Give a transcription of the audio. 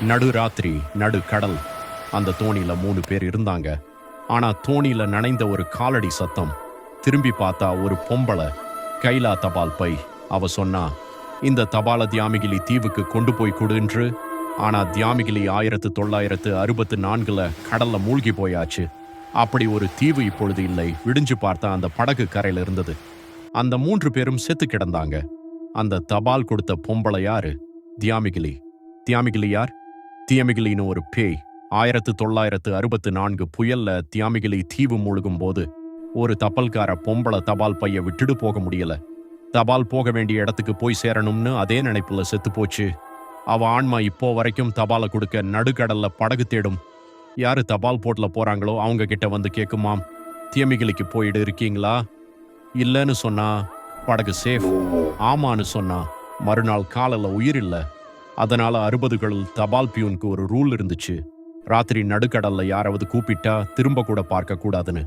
நடுராத்திரி நடு கடல். அந்த தோணியில 3 பேர் இருந்தாங்க. ஆனா தோணியில நனைந்த ஒரு காலடி சத்தம். திரும்பி பார்த்தா ஒரு பொம்பளை. கைலா தபால் பை. அவ சொன்னா, இந்த தபால தியாமிகிலி தீவுக்கு கொண்டு போய் கொடுன்று. ஆனா தியாமிகிலி 1964 கடல்ல மூழ்கி போயாச்சு. அப்படி ஒரு தீவு இப்பொழுது இல்லை. விடிஞ்சு பார்த்தா அந்த படகு கரையில இருந்தது. அந்த 3 பேரும் செத்து கிடந்தாங்க. அந்த தபால் கொடுத்த பொம்பளை யாரு? தியாமிகிலி. தியாமிகிலி யார்? தியாமிகிலின்னு ஒரு பேய். 1964 புயல்ல தியாமிகிலி தீவு மூழ்கும் போது ஒரு தபால்கார பொம்பளை தபால் பைய விட்டுட்டு போக முடியல. தபால் போக வேண்டிய இடத்துக்கு போய் சேரணும்னு அதே நினைப்புல செத்து போச்சு. அவ ஆன்மா இப்போ வரைக்கும் தபாலை கொடுக்க நடுக்கடல்ல படகு தேடும். யாரு தபால் போட்ல போறாங்களோ அவங்க கிட்ட வந்து கேக்குமாம், தியாமிகிலிக்கு போயிடு இருக்கீங்களா? இல்லன்னு சொன்னா படகு சேஃப். ஆமான்னு சொன்னா மறுநாள் காலையில உயிர் இல்ல. அதனால 60களில் தபால் பியூனுக்கு ஒரு ரூல் இருந்துச்சு. ராத்திரி நடுக்கடல்ல யாராவது கூப்பிட்டா திரும்ப கூட பார்க்க கூடாதுன்னு.